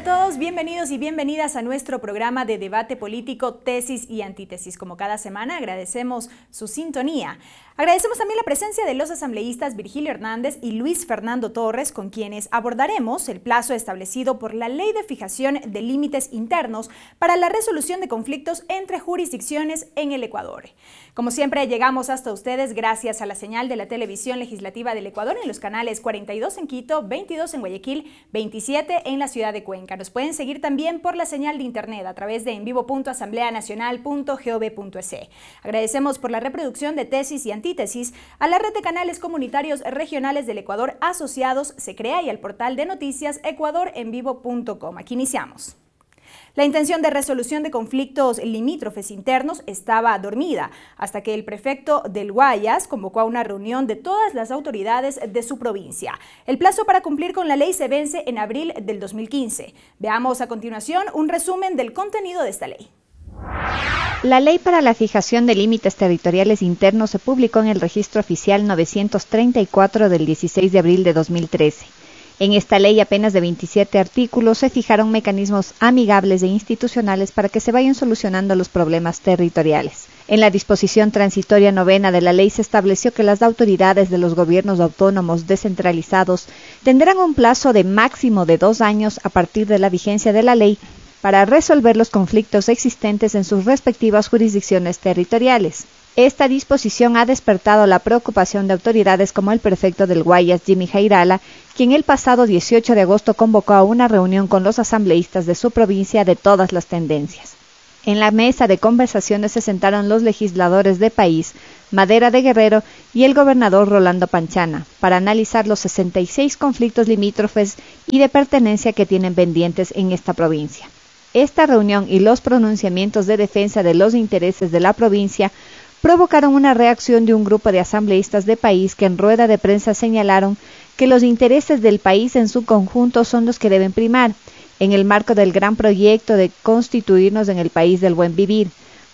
a todos, bienvenidos y bienvenidas a nuestro programa de debate político Tesis y Antítesis. Como cada semana agradecemos su sintonía. Agradecemos también la presencia de los asambleístas Virgilio Hernández y Luis Fernando Torres, con quienes abordaremos el plazo establecido por la Ley de Fijación de Límites Internos para la resolución de conflictos entre jurisdicciones en el Ecuador. Como siempre, llegamos hasta ustedes gracias a la señal de la Televisión Legislativa del Ecuador en los canales 42 en Quito, 22 en Guayaquil, 27 en la ciudad de Cuenca. Nos pueden seguir también por la señal de internet a través de envivo.asambleanacional.gov.es. Agradecemos por la reproducción de Tesis y Antítesis a la red de canales comunitarios regionales del Ecuador asociados SECREA y al portal de noticias ecuadorenvivo.com. Aquí iniciamos. La intención de resolución de conflictos limítrofes internos estaba dormida hasta que el prefecto del Guayas convocó a una reunión de todas las autoridades de su provincia. El plazo para cumplir con la ley se vence en abril del 2015. Veamos a continuación un resumen del contenido de esta ley. La Ley para la Fijación de Límites Territoriales Internos se publicó en el Registro Oficial 934 del 16 de abril de 2013. En esta ley, apenas de 27 artículos, se fijaron mecanismos amigables e institucionales para que se vayan solucionando los problemas territoriales. En la disposición transitoria novena de la ley se estableció que las autoridades de los gobiernos autónomos descentralizados tendrán un plazo de máximo de 2 años a partir de la vigencia de la ley para resolver los conflictos existentes en sus respectivas jurisdicciones territoriales. Esta disposición ha despertado la preocupación de autoridades como el prefecto del Guayas, Jimmy Jairala, quien el pasado 18 de agosto convocó a una reunión con los asambleístas de su provincia de todas las tendencias. En la mesa de conversaciones se sentaron los legisladores de País, Madera de Guerrero y el gobernador Rolando Panchana para analizar los 66 conflictos limítrofes y de pertenencia que tienen pendientes en esta provincia. Esta reunión y los pronunciamientos de defensa de los intereses de la provincia provocaron una reacción de un grupo de asambleístas de País que en rueda de prensa señalaron que los intereses del país en su conjunto son los que deben primar, en el marco del gran proyecto de constituirnos en el país del buen vivir,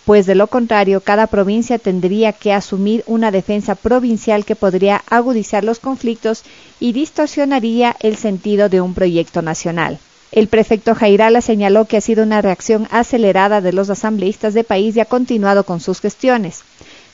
pues de lo contrario, cada provincia tendría que asumir una defensa provincial que podría agudizar los conflictos y distorsionaría el sentido de un proyecto nacional. El prefecto Jairala señaló que ha sido una reacción acelerada de los asambleístas de País y ha continuado con sus gestiones.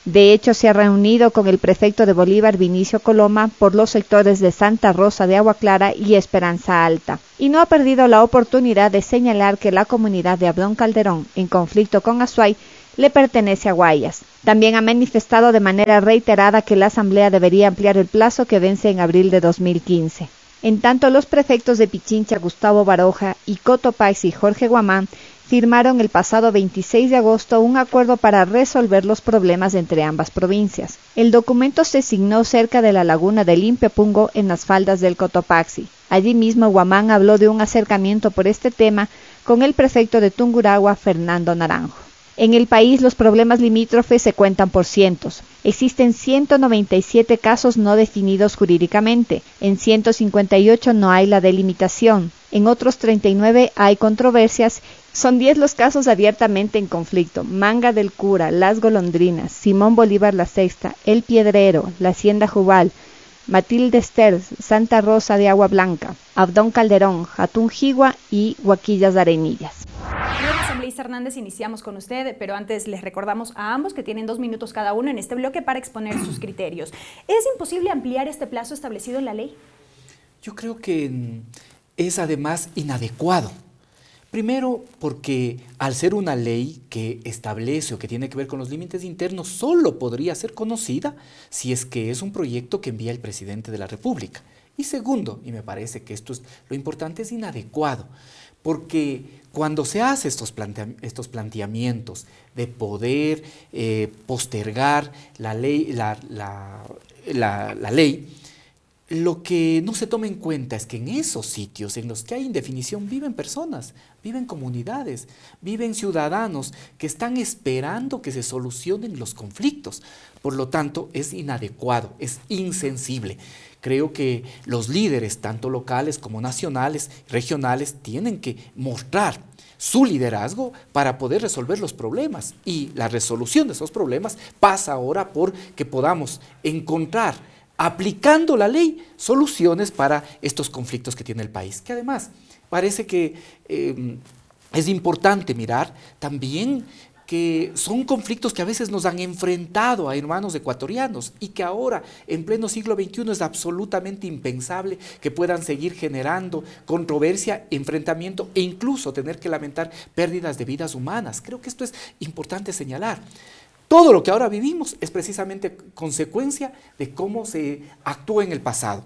De hecho, se ha reunido con el prefecto de Bolívar, Vinicio Coloma, por los sectores de Santa Rosa de Agua Clara y Esperanza Alta, y no ha perdido la oportunidad de señalar que la comunidad de Abdón Calderón, en conflicto con Azuay, le pertenece a Guayas. También ha manifestado de manera reiterada que la Asamblea debería ampliar el plazo que vence en abril de 2015. En tanto, los prefectos de Pichincha, Gustavo Baroja, y Cotopaxi, Jorge Guamán, firmaron el pasado 26 de agosto un acuerdo para resolver los problemas entre ambas provincias. El documento se signó cerca de la laguna de Limpiapungo en las faldas del Cotopaxi. Allí mismo Guamán habló de un acercamiento por este tema con el prefecto de Tungurahua, Fernando Naranjo. En el país los problemas limítrofes se cuentan por cientos. Existen 197 casos no definidos jurídicamente, en 158 no hay la delimitación, en otros 39 hay controversias. Son 10 los casos abiertamente en conflicto: Manga del Cura, Las Golondrinas, Simón Bolívar la Sexta, El Piedrero, la Hacienda Jubal, Matilde Sters, Santa Rosa de Agua Blanca, Abdón Calderón, Jatún-Jigua y Huaquillas de Arenillas. Asambleísta Hernández, iniciamos con usted, pero antes les recordamos a ambos que tienen 2 minutos cada uno en este bloque para exponer sus criterios. ¿Es imposible ampliar este plazo establecido en la ley? Yo creo que es además inadecuado. Primero, porque al ser una ley que establece o que tiene que ver con los límites internos, solo podría ser conocida si es que es un proyecto que envía el presidente de la República. Y segundo, y me parece que esto es lo importante, es inadecuado, porque cuando se hace estos planteamientos de poder postergar la ley, la ley, lo que no se toma en cuenta es que en esos sitios en los que hay indefinición viven personas, viven comunidades, viven ciudadanos que están esperando que se solucionen los conflictos. Por lo tanto, es inadecuado, es insensible. Creo que los líderes, tanto locales como nacionales, regionales, tienen que mostrar su liderazgo para poder resolver los problemas. Y la resolución de esos problemas pasa ahora por que podamos encontrar, aplicando la ley, soluciones para estos conflictos que tiene el país, que además parece que es importante mirar también que son conflictos que a veces nos han enfrentado a hermanos ecuatorianos y que ahora, en pleno siglo XXI, es absolutamente impensable que puedan seguir generando controversia, enfrentamiento e incluso tener que lamentar pérdidas de vidas humanas. Creo que esto es importante señalar. Todo lo que ahora vivimos es precisamente consecuencia de cómo se actuó en el pasado.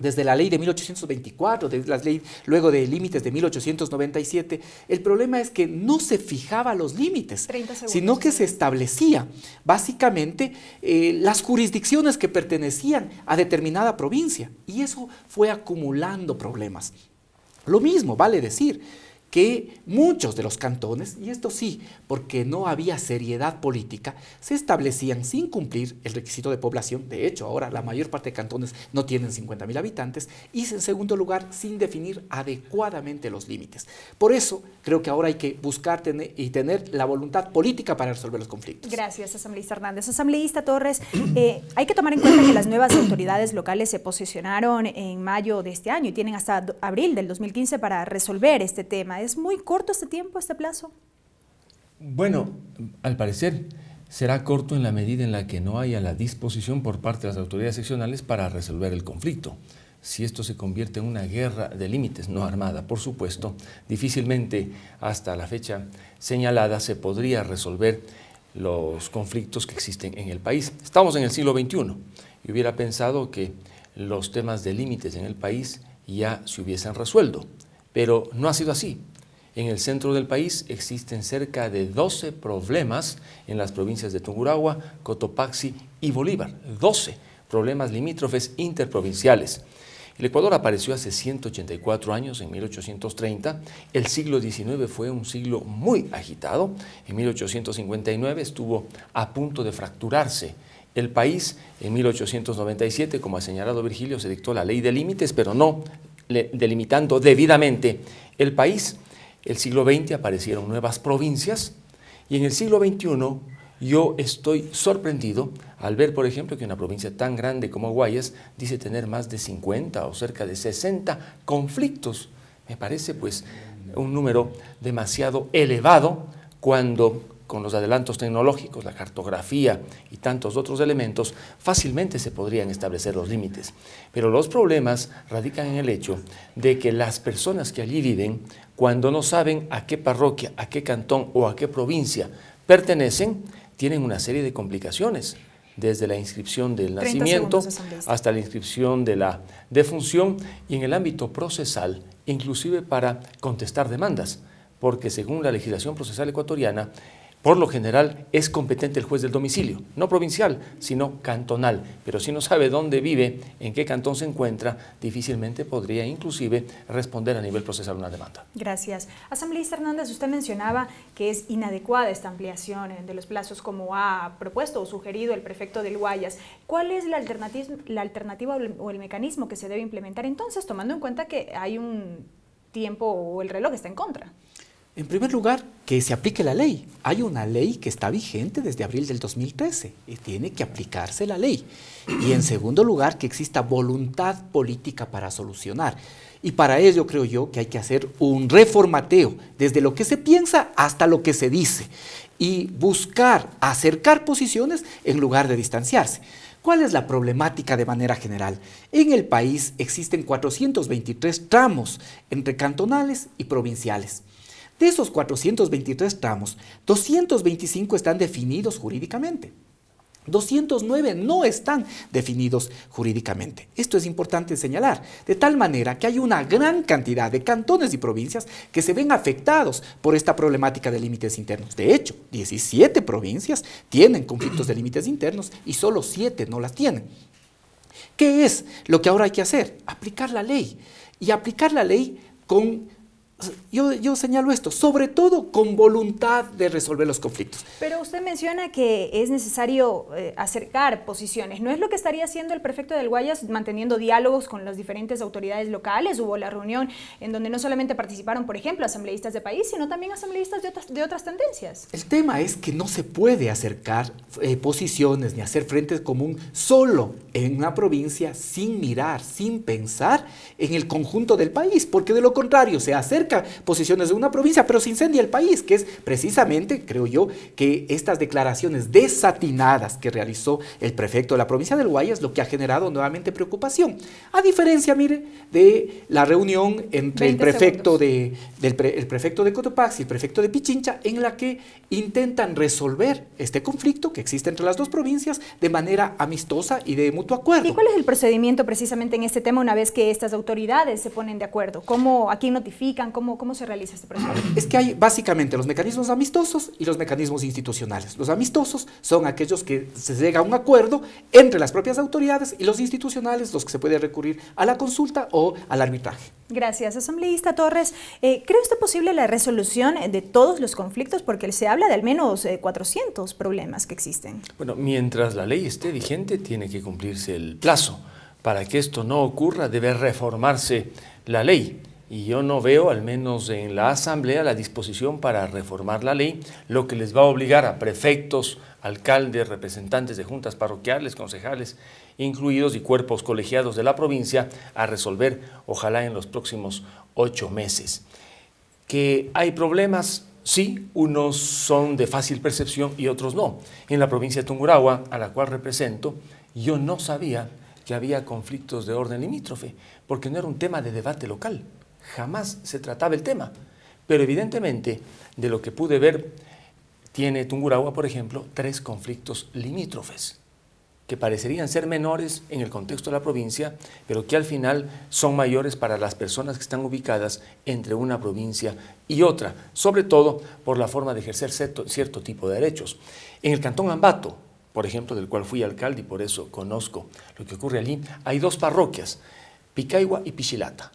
Desde la ley de 1824, desde la ley luego de límites de 1897, el problema es que no se fijaba los límites, sino que se establecía básicamente las jurisdicciones que pertenecían a determinada provincia, y eso fue acumulando problemas. Lo mismo vale decir que muchos de los cantones, y esto sí, porque no había seriedad política, se establecían sin cumplir el requisito de población. De hecho, ahora la mayor parte de cantones no tienen 50.000 habitantes, y en segundo lugar, sin definir adecuadamente los límites. Por eso, creo que ahora hay que buscar tener la voluntad política para resolver los conflictos. Gracias, asambleísta Hernández. Asambleísta Torres, hay que tomar en cuenta que las nuevas autoridades locales se posicionaron en mayo de este año y tienen hasta abril del 2015 para resolver este tema. ¿Es muy corto este tiempo, este plazo? Bueno, al parecer será corto en la medida en la que no haya la disposición por parte de las autoridades seccionales para resolver el conflicto. Si esto se convierte en una guerra de límites, no armada, por supuesto, difícilmente hasta la fecha señalada se podría resolver los conflictos que existen en el país. Estamos en el siglo XXI y hubiera pensado que los temas de límites en el país ya se hubiesen resuelto, pero no ha sido así. En el centro del país existen cerca de 12 problemas en las provincias de Tungurahua, Cotopaxi y Bolívar. 12 problemas limítrofes interprovinciales. El Ecuador apareció hace 184 años, en 1830. El siglo XIX fue un siglo muy agitado. En 1859 estuvo a punto de fracturarse el país. En 1897, como ha señalado Virgilio, se dictó la ley de límites, pero no delimitando debidamente el país. El siglo XX aparecieron nuevas provincias y en el siglo XXI yo estoy sorprendido al ver, por ejemplo, que una provincia tan grande como Guayas dice tener más de 50 o cerca de 60 conflictos. Me parece pues un número demasiado elevado cuando con los adelantos tecnológicos, la cartografía y tantos otros elementos, fácilmente se podrían establecer los límites. Pero los problemas radican en el hecho de que las personas que allí viven, cuando no saben a qué parroquia, a qué cantón o a qué provincia pertenecen, tienen una serie de complicaciones, desde la inscripción del nacimiento hasta la inscripción de la defunción y en el ámbito procesal, inclusive para contestar demandas, porque según la legislación procesal ecuatoriana, por lo general es competente el juez del domicilio, no provincial, sino cantonal, pero si no sabe dónde vive, en qué cantón se encuentra, difícilmente podría inclusive responder a nivel procesal una demanda. Gracias. Asambleísta Hernández, usted mencionaba que es inadecuada esta ampliación de los plazos como ha propuesto o sugerido el prefecto del Guayas. ¿Cuál es la alternativa o el mecanismo que se debe implementar entonces, tomando en cuenta que hay un tiempo o el reloj está en contra? En primer lugar, que se aplique la ley. Hay una ley que está vigente desde abril del 2013 y tiene que aplicarse la ley. Y en segundo lugar, que exista voluntad política para solucionar. Y para ello creo yo que hay que hacer un reformateo desde lo que se piensa hasta lo que se dice y buscar acercar posiciones en lugar de distanciarse. ¿Cuál es la problemática de manera general? En el país existen 423 tramos entre cantonales y provinciales. De esos 423 tramos, 225 están definidos jurídicamente. 209 no están definidos jurídicamente. Esto es importante señalar, de tal manera que hay una gran cantidad de cantones y provincias que se ven afectados por esta problemática de límites internos. De hecho, 17 provincias tienen conflictos de límites internos y solo 7 no las tienen. ¿Qué es lo que ahora hay que hacer? Aplicar la ley. Y aplicar la ley con yo señalo esto, sobre todo con voluntad de resolver los conflictos. Pero usted menciona que es necesario acercar posiciones. ¿No es lo que estaría haciendo el prefecto del Guayas, manteniendo diálogos con las diferentes autoridades locales? Hubo la reunión en donde no solamente participaron, por ejemplo, asambleístas de país, sino también asambleístas de otras tendencias. El tema es que no se puede acercar posiciones ni hacer frente común solo en una provincia sin mirar, sin pensar en el conjunto del país, porque de lo contrario se acerca posiciones de una provincia, pero se incendia el país, que es precisamente, creo yo, que estas declaraciones desatinadas que realizó el prefecto de la provincia del Guayas, lo que ha generado nuevamente preocupación. A diferencia, mire, de la reunión entre el prefecto el prefecto de Cotopaxi y el prefecto de Pichincha, en la que intentan resolver este conflicto que existe entre las dos provincias de manera amistosa y de mutuo acuerdo. ¿Y cuál es el procedimiento precisamente en este tema una vez que estas autoridades se ponen de acuerdo? ¿A quién notifican? ¿Cómo se realiza este proceso? Es que hay básicamente los mecanismos amistosos y los mecanismos institucionales. Los amistosos son aquellos que se llega a un acuerdo entre las propias autoridades, y los institucionales, los que se puede recurrir a la consulta o al arbitraje. Gracias, asambleísta Torres. ¿Cree usted posible la resolución de todos los conflictos? Porque se habla de al menos 400 problemas que existen. Bueno, mientras la ley esté vigente, tiene que cumplirse el plazo. Para que esto no ocurra, debe reformarse la ley. Y yo no veo, al menos en la Asamblea, la disposición para reformar la ley, lo que les va a obligar a prefectos, alcaldes, representantes de juntas parroquiales, concejales, incluidos, y cuerpos colegiados de la provincia a resolver, ojalá en los próximos 8 meses. ¿Que hay problemas? Sí, unos son de fácil percepción y otros no. En la provincia de Tungurahua, a la cual represento, yo no sabía que había conflictos de orden limítrofe, porque no era un tema de debate local. Jamás se trataba el tema, pero evidentemente, de lo que pude ver, tiene Tungurahua, por ejemplo, 3 conflictos limítrofes, que parecerían ser menores en el contexto de la provincia, pero que al final son mayores para las personas que están ubicadas entre una provincia y otra, sobre todo por la forma de ejercer cierto tipo de derechos. En el cantón Ambato, por ejemplo, del cual fui alcalde y por eso conozco lo que ocurre allí, hay 2 parroquias, Picaigua y Pichilata.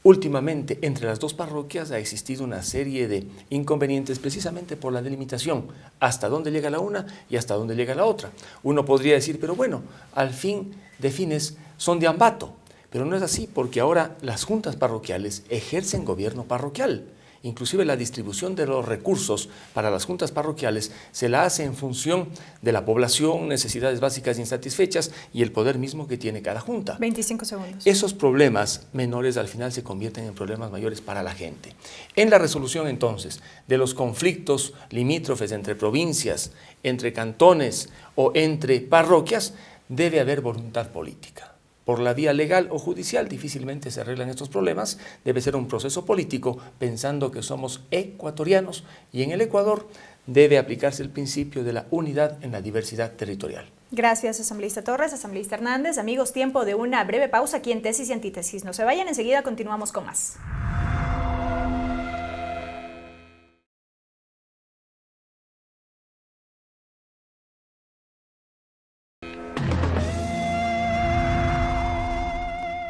Últimamente, entre las 2 parroquias ha existido una serie de inconvenientes precisamente por la delimitación, hasta dónde llega la una y hasta dónde llega la otra. Uno podría decir, pero bueno, al fin de fines son de Ambato, pero no es así, porque ahora las juntas parroquiales ejercen gobierno parroquial. Inclusive la distribución de los recursos para las juntas parroquiales se la hace en función de la población, necesidades básicas insatisfechas y el poder mismo que tiene cada junta. 25 segundos. Esos problemas menores al final se convierten en problemas mayores para la gente. En la resolución entonces de los conflictos limítrofes entre provincias, entre cantones o entre parroquias, debe haber voluntad política. Por la vía legal o judicial difícilmente se arreglan estos problemas, debe ser un proceso político pensando que somos ecuatorianos y en el Ecuador debe aplicarse el principio de la unidad en la diversidad territorial. Gracias, asambleísta Torres, asambleísta Hernández. Amigos, tiempo de una breve pausa aquí en Tesis y Antítesis. No se vayan, enseguida continuamos con más.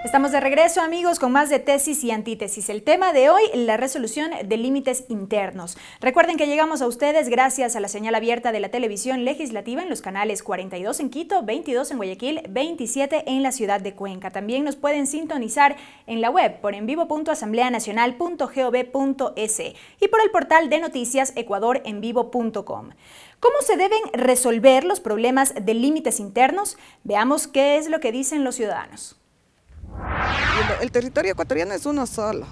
Estamos de regreso, amigos, con más de Tesis y Antítesis. El tema de hoy, la resolución de límites internos. Recuerden que llegamos a ustedes gracias a la señal abierta de la televisión legislativa en los canales 42 en Quito, 22 en Guayaquil, 27 en la ciudad de Cuenca. También nos pueden sintonizar en la web por envivo.asambleanacional.gov.es y por el portal de noticias ecuadorenvivo.com. ¿Cómo se deben resolver los problemas de límites internos? Veamos qué es lo que dicen los ciudadanos. El territorio ecuatoriano es uno solo,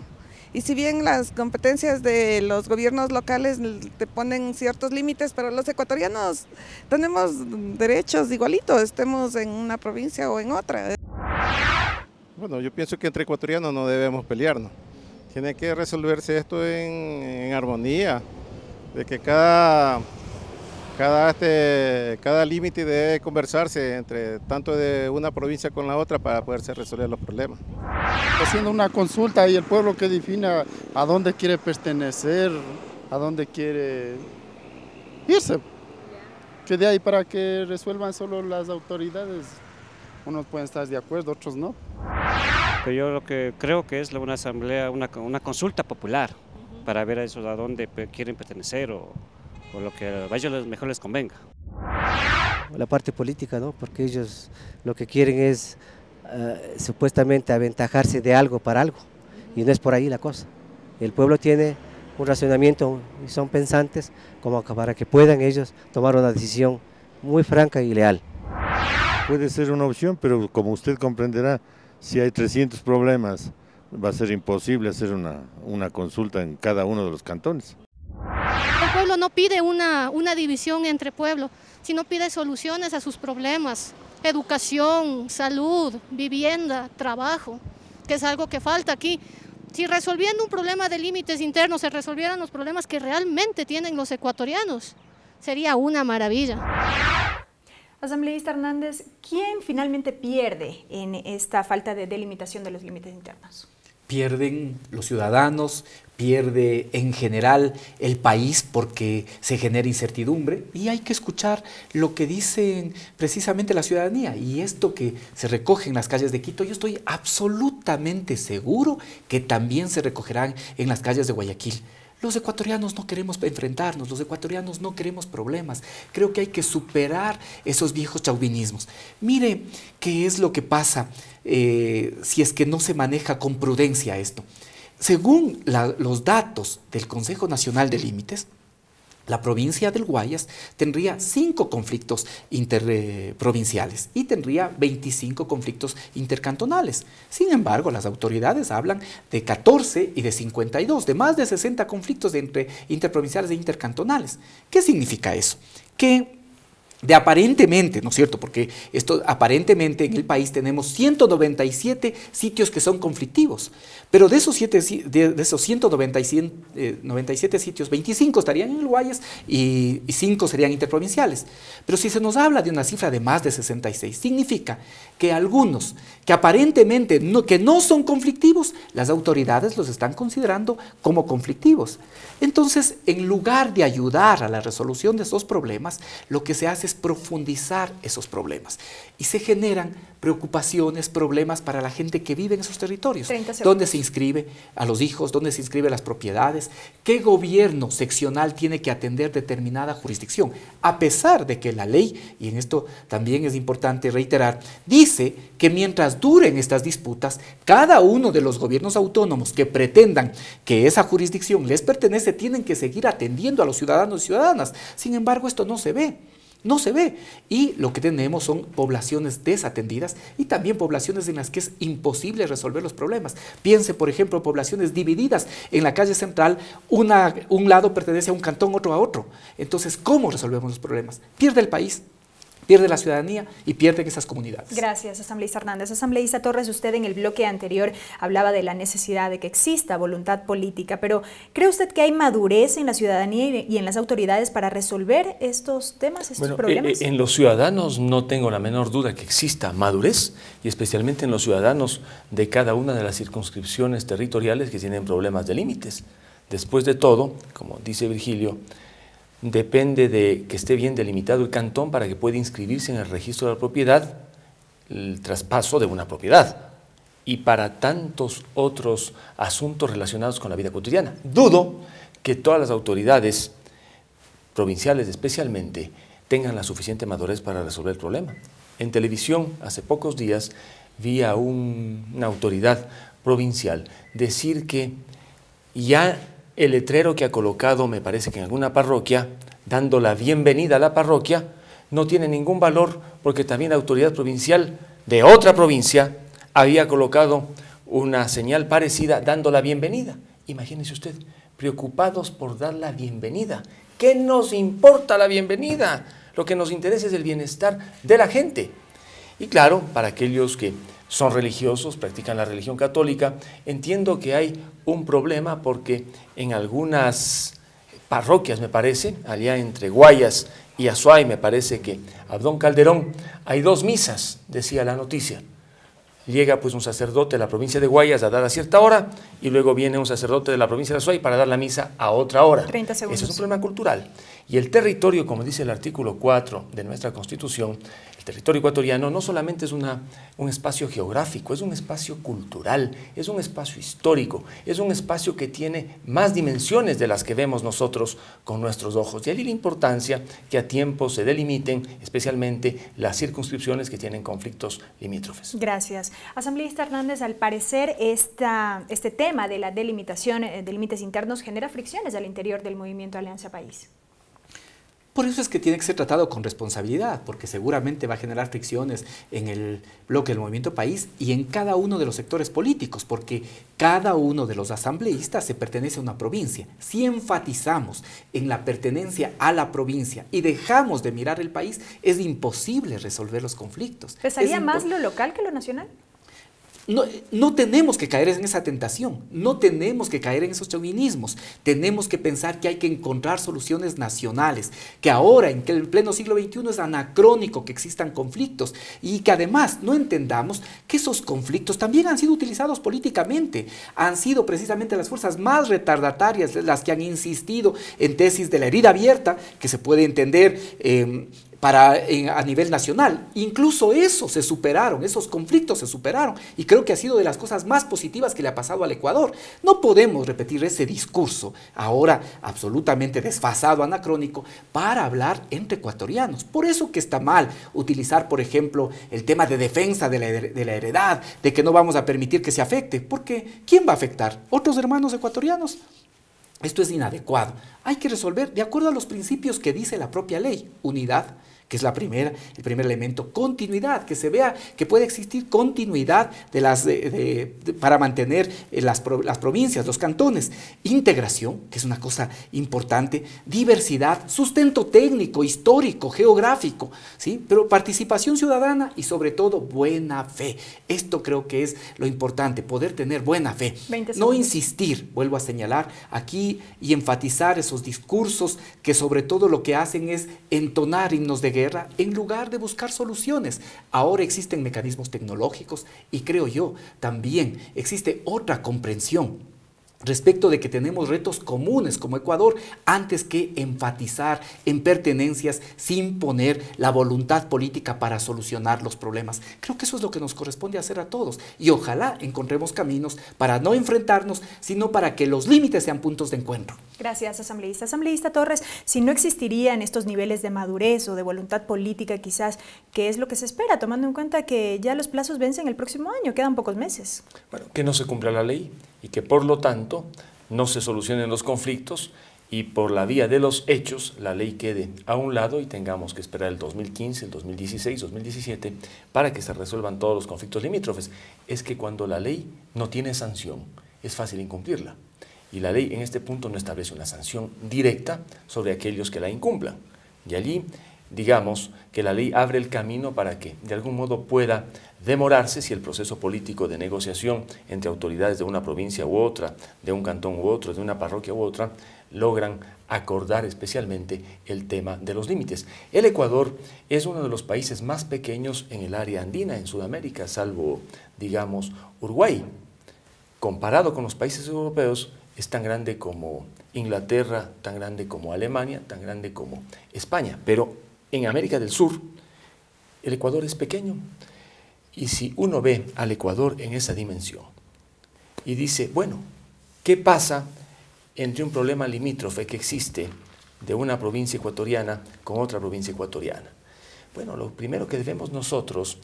y si bien las competencias de los gobiernos locales te ponen ciertos límites, pero los ecuatorianos tenemos derechos igualitos, estemos en una provincia o en otra. Bueno, yo pienso que entre ecuatorianos no debemos pelearnos, tiene que resolverse esto en armonía, de que cada límite debe conversarse entre tanto de una provincia con la otra para poderse resolver los problemas. Haciendo una consulta y el pueblo que defina a dónde quiere pertenecer, a dónde quiere irse. Que de ahí para que resuelvan solo las autoridades, unos pueden estar de acuerdo, otros no. Pero yo lo que creo que es una asamblea, una consulta popular, para ver a esos a dónde quieren pertenecer o lo que a ellos mejor les convenga. La parte política, ¿no? Porque ellos lo que quieren es supuestamente aventajarse de algo para algo, y no es por ahí la cosa. El pueblo tiene un razonamiento y son pensantes como para que puedan ellos tomar una decisión muy franca y leal. Puede ser una opción, pero como usted comprenderá, si hay 300 problemas, va a ser imposible hacer una consulta en cada uno de los cantones. El pueblo no pide una división entre pueblos, sino pide soluciones a sus problemas, educación, salud, vivienda, trabajo, que es algo que falta aquí. Si resolviendo un problema de límites internos se resolvieran los problemas que realmente tienen los ecuatorianos, sería una maravilla. Asambleísta Hernández, ¿quién finalmente pierde en esta falta de delimitación de los límites internos? Pierden los ciudadanos, pierde en general el país porque se genera incertidumbre y hay que escuchar lo que dicen precisamente la ciudadanía y esto que se recoge en las calles de Quito, yo estoy absolutamente seguro que también se recogerán en las calles de Guayaquil. Los ecuatorianos no queremos enfrentarnos, los ecuatorianos no queremos problemas. Creo que hay que superar esos viejos chauvinismos. Mire qué es lo que pasa si es que no se maneja con prudencia esto. Según los datos del Consejo Nacional de Límites, la provincia del Guayas tendría 5 conflictos interprovinciales y tendría 25 conflictos intercantonales. Sin embargo, las autoridades hablan de 14 y de 52, de más de 60 conflictos entre interprovinciales e intercantonales. ¿Qué significa eso? Que de aparentemente, ¿no es cierto? Porque esto aparentemente en el país tenemos 197 sitios que son conflictivos, pero de esos 197 sitios, 25 estarían en el Guayas y 5 serían interprovinciales. Pero si se nos habla de una cifra de más de 66, significa que algunos que aparentemente no son conflictivos, las autoridades los están considerando como conflictivos. Entonces, en lugar de ayudar a la resolución de esos problemas, lo que se hace es profundizar esos problemas y se generan preocupaciones, problemas para la gente que vive en esos territorios. ¿Dónde se inscribe a los hijos? ¿Dónde se inscribe las propiedades? ¿Qué gobierno seccional tiene que atender determinada jurisdicción? A pesar de que la ley, y en esto también es importante reiterar, dice que mientras duren estas disputas, cada uno de los gobiernos autónomos que pretendan que esa jurisdicción les pertenece tienen que seguir atendiendo a los ciudadanos y ciudadanas. Sin embargo, esto no se ve. No se ve y lo que tenemos son poblaciones desatendidas y también poblaciones en las que es imposible resolver los problemas. Piense, por ejemplo, poblaciones divididas en la calle central, un lado pertenece a un cantón, otro a otro. Entonces, ¿cómo resolvemos los problemas? Pierde el país, pierde la ciudadanía y pierden esas comunidades. Gracias, asambleísta Hernández. Asambleísta Torres, usted en el bloque anterior hablaba de la necesidad de que exista voluntad política, pero ¿cree usted que hay madurez en la ciudadanía y en las autoridades para resolver estos temas, estos problemas? En los ciudadanos no tengo la menor duda que exista madurez, y especialmente en los ciudadanos de cada una de las circunscripciones territoriales que tienen problemas de límites. Después de todo, como dice Virgilio, depende de que esté bien delimitado el cantón para que pueda inscribirse en el registro de la propiedad el traspaso de una propiedad y para tantos otros asuntos relacionados con la vida cotidiana. Dudo que todas las autoridades provinciales especialmente tengan la suficiente madurez para resolver el problema. En televisión, hace pocos días, vi a una autoridad provincial decir que ya el letrero que ha colocado, me parece que en alguna parroquia, dando la bienvenida a la parroquia, no tiene ningún valor porque también la autoridad provincial de otra provincia había colocado una señal parecida dando la bienvenida. Imagínese usted, preocupados por dar la bienvenida. ¿Qué nos importa la bienvenida? Lo que nos interesa es el bienestar de la gente. Y claro, para aquellos que son religiosos, practican la religión católica, entiendo que hay un problema porque en algunas parroquias, me parece, allá entre Guayas y Azuay, me parece que Abdón Calderón, hay 2 misas, decía la noticia. Llega pues un sacerdote de la provincia de Guayas a dar a cierta hora y luego viene un sacerdote de la provincia de Azuay para dar la misa a otra hora. 30 segundos. Eso es un problema cultural. Y el territorio, como dice el artículo 4 de nuestra Constitución, el territorio ecuatoriano no solamente es un espacio geográfico, es un espacio cultural, es un espacio histórico, es un espacio que tiene más dimensiones de las que vemos nosotros con nuestros ojos. Y allí la importancia que a tiempo se delimiten especialmente las circunscripciones que tienen conflictos limítrofes. Gracias. Asambleísta Hernández, al parecer este tema de la delimitación de límites internos genera fricciones al interior del movimiento Alianza País. Por eso es que tiene que ser tratado con responsabilidad, porque seguramente va a generar fricciones en el bloque del Movimiento País y en cada uno de los sectores políticos, porque cada uno de los asambleístas se pertenece a una provincia. Si enfatizamos en la pertenencia a la provincia y dejamos de mirar el país, es imposible resolver los conflictos. ¿Pesaría más lo local que lo nacional? No tenemos que caer en esa tentación, no tenemos que caer en esos chauvinismos, tenemos que pensar que hay que encontrar soluciones nacionales, que ahora en el pleno siglo XXI es anacrónico que existan conflictos y que además no entendamos que esos conflictos también han sido utilizados políticamente, han sido precisamente las fuerzas más retardatarias las que han insistido en tesis de la herida abierta, que se puede entender a nivel nacional. Incluso esos conflictos se superaron y creo que ha sido de las cosas más positivas que le ha pasado al Ecuador. No podemos repetir ese discurso ahora absolutamente desfasado, anacrónico, para hablar entre ecuatorianos. Por eso que está mal utilizar, por ejemplo, el tema de defensa de la heredad, de que no vamos a permitir que se afecte, porque ¿quién va a afectar? ¿Otros hermanos ecuatorianos? Esto es inadecuado. Hay que resolver de acuerdo a los principios que dice la propia ley. Unidad, que es el primer elemento. Continuidad, que se vea que puede existir continuidad para mantener las provincias, los cantones. Integración, que es una cosa importante. Diversidad, sustento técnico, histórico, geográfico, ¿sí? Pero participación ciudadana y sobre todo buena fe. Esto creo que es lo importante, poder tener buena fe. No insistir, vuelvo a señalar aquí y enfatizar esos discursos que sobre todo lo que hacen es entonar himnos de guerra en lugar de buscar soluciones. Ahora existen mecanismos tecnológicos y creo yo también existe otra comprensión respecto de que tenemos retos comunes como Ecuador antes que enfatizar en pertenencias sin poner la voluntad política para solucionar los problemas. Creo que eso es lo que nos corresponde hacer a todos y ojalá encontremos caminos para no enfrentarnos, sino para que los límites sean puntos de encuentro. Gracias, asambleísta. Asambleísta Torres, si no existirían estos niveles de madurez o de voluntad política quizás, ¿qué es lo que se espera, tomando en cuenta que ya los plazos vencen el próximo año, quedan pocos meses? Bueno, que no se cumpla la ley y que por lo tanto no se solucionen los conflictos y por la vía de los hechos la ley quede a un lado y tengamos que esperar el 2015, el 2016, 2017 para que se resuelvan todos los conflictos limítrofes. Es que cuando la ley no tiene sanción es fácil incumplirla y la ley en este punto no establece una sanción directa sobre aquellos que la incumplan y allí digamos que la ley abre el camino para que de algún modo pueda demorarse si el proceso político de negociación entre autoridades de una provincia u otra, de un cantón u otro, de una parroquia u otra, logran acordar especialmente el tema de los límites. El Ecuador es uno de los países más pequeños en el área andina, en Sudamérica, salvo, digamos, Uruguay. Comparado con los países europeos, es tan grande como Inglaterra, tan grande como Alemania, tan grande como España, pero en América del Sur, el Ecuador es pequeño. Y si uno ve al Ecuador en esa dimensión y dice, bueno, ¿qué pasa entre un problema limítrofe que existe de una provincia ecuatoriana con otra provincia ecuatoriana? Bueno, lo primero que debemos nosotros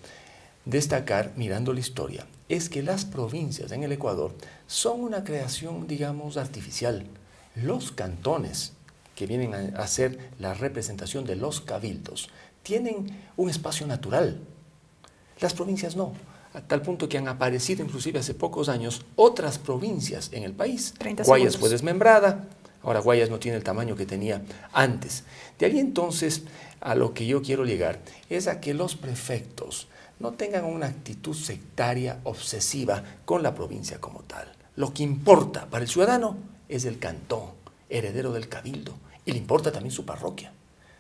destacar, mirando la historia, es que las provincias en el Ecuador son una creación, digamos, artificial. Los cantones, que vienen a ser la representación de los cabildos, tienen un espacio natural. Las provincias no, a tal punto que han aparecido inclusive hace pocos años otras provincias en el país. Guayas fue desmembrada, ahora Guayas no tiene el tamaño que tenía antes. De ahí entonces a lo que yo quiero llegar es a que los prefectos no tengan una actitud sectaria obsesiva con la provincia como tal. Lo que importa para el ciudadano es el cantón, heredero del cabildo, y le importa también su parroquia.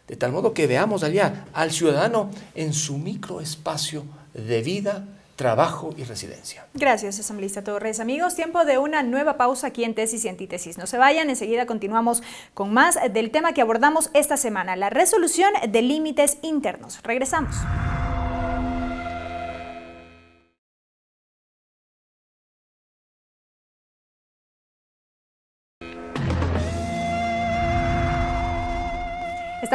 De tal modo que veamos allá al ciudadano en su microespacio de vida, trabajo y residencia. Gracias, asambleísta Torres. Amigos, tiempo de una nueva pausa aquí en Tesis y Antítesis. No se vayan, enseguida continuamos con más del tema que abordamos esta semana, la resolución de límites internos. Regresamos.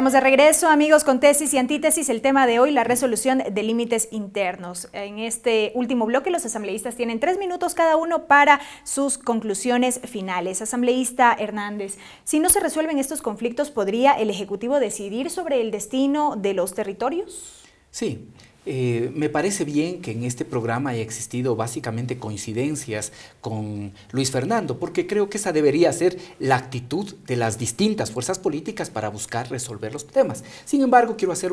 Estamos de regreso, amigos, con Tesis y Antítesis. El tema de hoy, la resolución de límites internos. En este último bloque, los asambleístas tienen 3 minutos cada uno para sus conclusiones finales. Asambleísta Hernández, si no se resuelven estos conflictos, ¿podría el Ejecutivo decidir sobre el destino de los territorios? Sí. Me parece bien que en este programa haya existido básicamente coincidencias con Luis Fernando, porque creo que esa debería ser la actitud de las distintas fuerzas políticas para buscar resolver los temas. Sin embargo, quiero hacer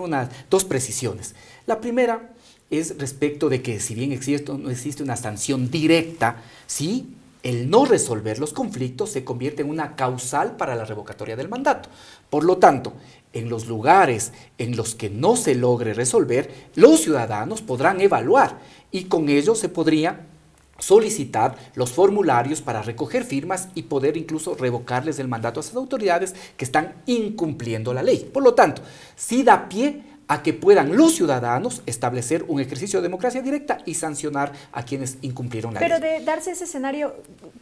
dos precisiones. La primera es respecto de que si bien no existe una sanción directa, sí, el no resolver los conflictos se convierte en una causal para la revocatoria del mandato. Por lo tanto, en los lugares en los que no se logre resolver, los ciudadanos podrán evaluar y con ello se podría solicitar los formularios para recoger firmas y poder incluso revocarles el mandato a esas autoridades que están incumpliendo la ley. Por lo tanto, sí da pie a que puedan los ciudadanos establecer un ejercicio de democracia directa y sancionar a quienes incumplieron la ley. Pero de darse ese escenario,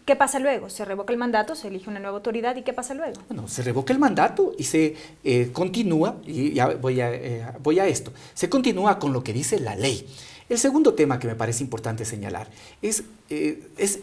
¿qué pasa luego? ¿Se revoca el mandato, se elige una nueva autoridad y qué pasa luego? Bueno, se revoca el mandato y se continúa, y ya voy a esto, se continúa con lo que dice la ley. El segundo tema que me parece importante señalar es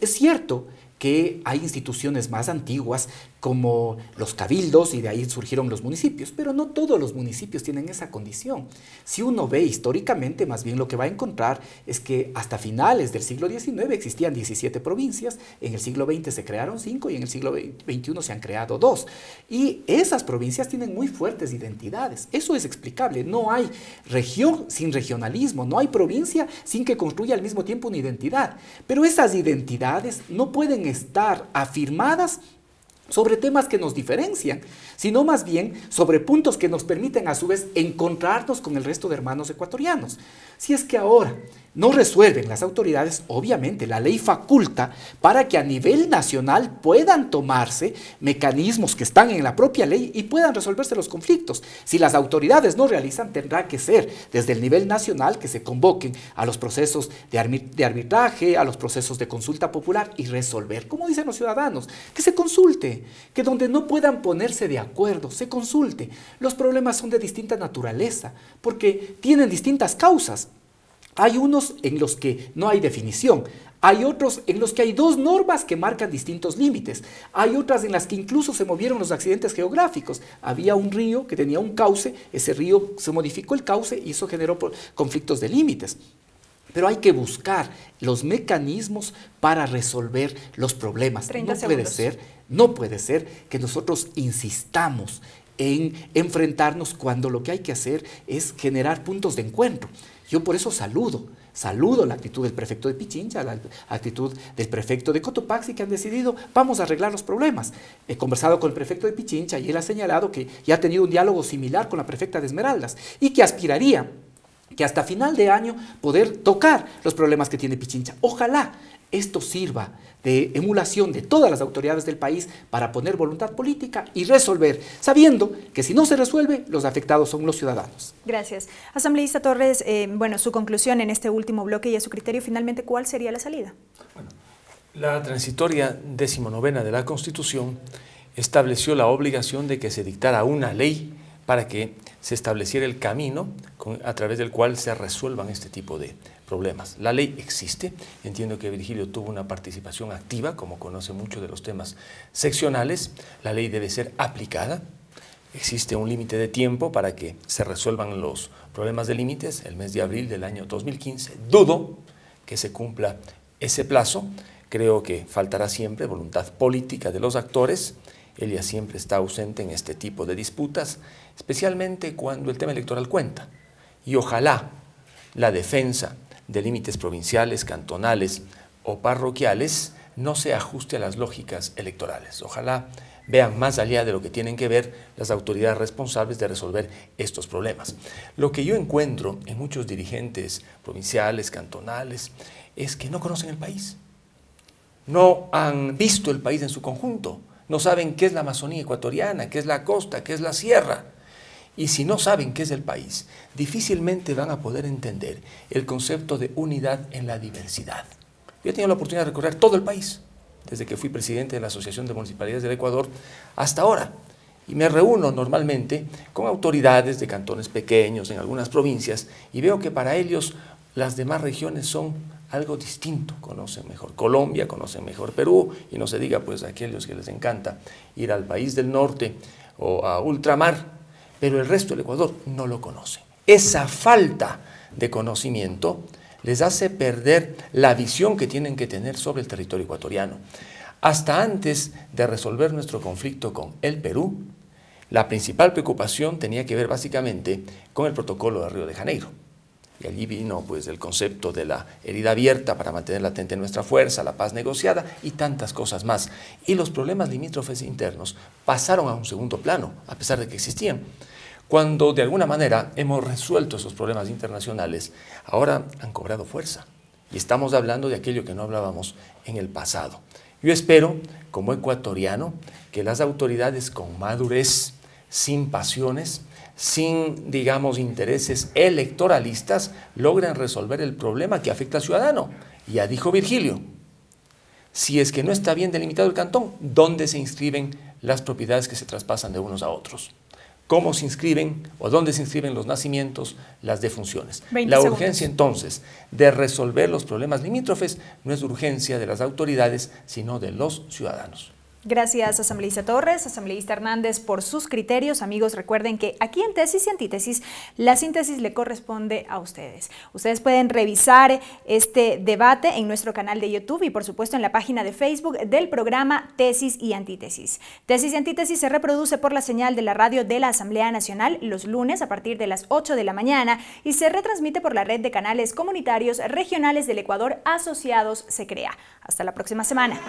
cierto que hay instituciones más antiguas como los cabildos y de ahí surgieron los municipios, pero no todos los municipios tienen esa condición. Si uno ve históricamente, más bien lo que va a encontrar es que hasta finales del siglo XIX existían 17 provincias, en el siglo XX se crearon 5 y en el siglo XXI se han creado 2. Y esas provincias tienen muy fuertes identidades. Eso es explicable. No hay región sin regionalismo, no hay provincia sin que construya al mismo tiempo una identidad. Pero esas identidades no pueden estar afirmadas sobre temas que nos diferencian, sino más bien sobre puntos que nos permiten a su vez encontrarnos con el resto de hermanos ecuatorianos. Si es que ahora no resuelven las autoridades, obviamente la ley faculta para que a nivel nacional puedan tomarse mecanismos que están en la propia ley y puedan resolverse los conflictos. Si las autoridades no realizan, tendrá que ser desde el nivel nacional que se convoquen a los procesos de arbitraje, a los procesos de consulta popular y resolver, como dicen los ciudadanos, que se consulte, que donde no puedan ponerse de acuerdo, se consulte. Los problemas son de distinta naturaleza, porque tienen distintas causas. Hay unos en los que no hay definición, hay otros en los que hay 2 normas que marcan distintos límites, hay otras en las que incluso se movieron los accidentes geográficos. Había un río que tenía un cauce, ese río se modificó el cauce y eso generó conflictos de límites. Pero hay que buscar los mecanismos para resolver los problemas. No puede ser que nosotros insistamos en enfrentarnos cuando lo que hay que hacer es generar puntos de encuentro. Yo por eso saludo la actitud del prefecto de Pichincha, la actitud del prefecto de Cotopaxi, que han decidido, vamos a arreglar los problemas. He conversado con el prefecto de Pichincha y él ha señalado que ya ha tenido un diálogo similar con la prefecta de Esmeraldas y que aspiraría que hasta final de año poder tocar los problemas que tiene Pichincha. Ojalá esto sirva de emulación de todas las autoridades del país para poner voluntad política y resolver, sabiendo que si no se resuelve, los afectados son los ciudadanos. Gracias. Asambleísta Torres, bueno, su conclusión en este último bloque y a su criterio, finalmente, ¿cuál sería la salida? Bueno, la transitoria 19ª de la Constitución estableció la obligación de que se dictara una ley para que se estableciera el camino a través del cual se resuelvan este tipo de problemas. La ley existe, entiendo que Virgilio tuvo una participación activa, como conoce mucho de los temas seccionales. La ley debe ser aplicada, existe un límite de tiempo para que se resuelvan los problemas de límites, el mes de abril del año 2015. Dudo que se cumpla ese plazo, creo que faltará siempre voluntad política de los actores. Ella siempre está ausente en este tipo de disputas, especialmente cuando el tema electoral cuenta. Y ojalá la defensa de límites provinciales, cantonales o parroquiales no se ajuste a las lógicas electorales. Ojalá vean más allá de lo que tienen que ver las autoridades responsables de resolver estos problemas. Lo que yo encuentro en muchos dirigentes provinciales, cantonales, es que no conocen el país. No han visto el país en su conjunto. No saben qué es la Amazonía ecuatoriana, qué es la costa, qué es la sierra. Y si no saben qué es el país, difícilmente van a poder entender el concepto de unidad en la diversidad. Yo he tenido la oportunidad de recorrer todo el país, desde que fui presidente de la Asociación de Municipalidades del Ecuador hasta ahora. Y me reúno normalmente con autoridades de cantones pequeños en algunas provincias y veo que para ellos las demás regiones son algo distinto, conocen mejor Colombia, conocen mejor Perú y no se diga pues a aquellos que les encanta ir al país del norte o a ultramar, pero el resto del Ecuador no lo conoce. Esa falta de conocimiento les hace perder la visión que tienen que tener sobre el territorio ecuatoriano. Hasta antes de resolver nuestro conflicto con el Perú, la principal preocupación tenía que ver básicamente con el protocolo de Río de Janeiro. Y allí vino pues el concepto de la herida abierta para mantener latente nuestra fuerza, la paz negociada y tantas cosas más. Y los problemas limítrofes internos pasaron a un segundo plano, a pesar de que existían. Cuando de alguna manera hemos resuelto esos problemas internacionales, ahora han cobrado fuerza. Y estamos hablando de aquello que no hablábamos en el pasado. Yo espero, como ecuatoriano, que las autoridades con madurez, sin pasiones, sin, digamos, intereses electoralistas, logren resolver el problema que afecta al ciudadano. Ya dijo Virgilio, si es que no está bien delimitado el cantón, ¿dónde se inscriben las propiedades que se traspasan de unos a otros? ¿Cómo se inscriben o dónde se inscriben los nacimientos, las defunciones? La urgencia entonces de resolver los problemas limítrofes no es urgencia de las autoridades, sino de los ciudadanos. Gracias, asambleísta Torres, asambleísta Hernández, por sus criterios. Amigos, recuerden que aquí en Tesis y Antítesis, la síntesis le corresponde a ustedes. Ustedes pueden revisar este debate en nuestro canal de YouTube y, por supuesto, en la página de Facebook del programa Tesis y Antítesis. Tesis y Antítesis se reproduce por la señal de la radio de la Asamblea Nacional los lunes a partir de las 8 de la mañana y se retransmite por la red de canales comunitarios regionales del Ecuador asociados Se Crea. Hasta la próxima semana.